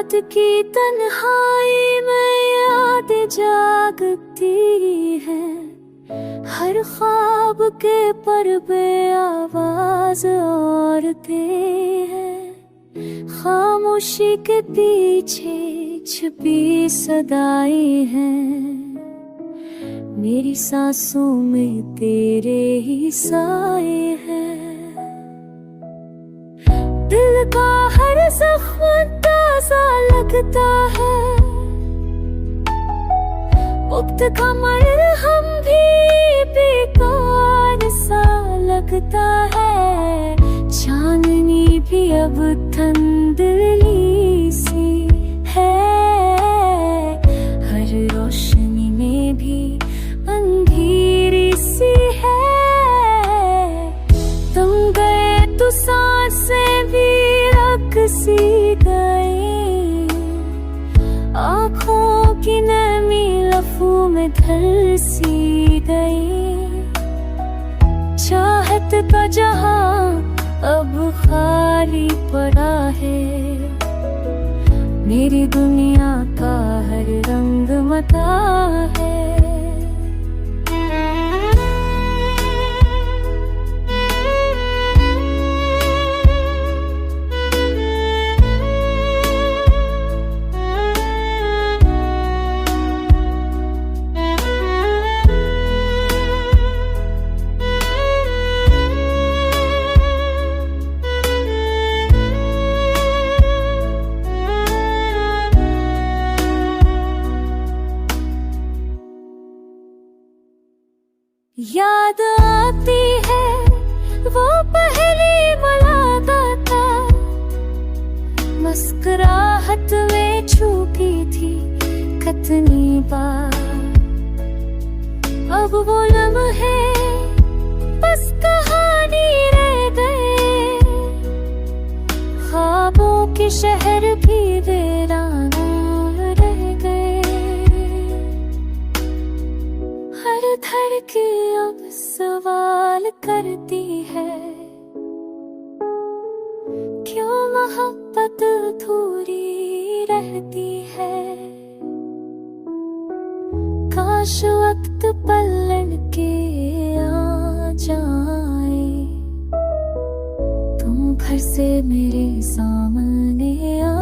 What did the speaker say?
रात की तन्हाई में याद जागती है, हर ख्वाब के पर्दे आवाज औरते हैं, खामोशी के पीछे छिपी सदाएं हैं, मेरी सांसों में तेरे ही साए हैं। दिल का हर जख्म ताजा लगता है, वक्त का मरहम भी बेकार सा लगता है, चांदनी भी अब धुंधली सी है, हर रोशनी में भी अंधेरी सी है। तुम गए तो सांसें भी रक़्सी गई, आँखों की नमी लफ्ज़ों में ढल सी गई, चाहत का जहां अब खाली पड़ा है, मेरी दुनिया का हर रंग मता है। याद आती है वो पहली मुलाकात, मुस्कुराहट में छुपी थी कितनी बार, अब वो लम्हे बस कहानी रह गए, ख्वाबों के शहर भी वीराना रह गए, हर धड़के अब सवाल करती है, क्यों मोहब्बत अधूरी रहती है, काश वक्त पलट के आ जाए, तुम फिर से मेरे सामने आ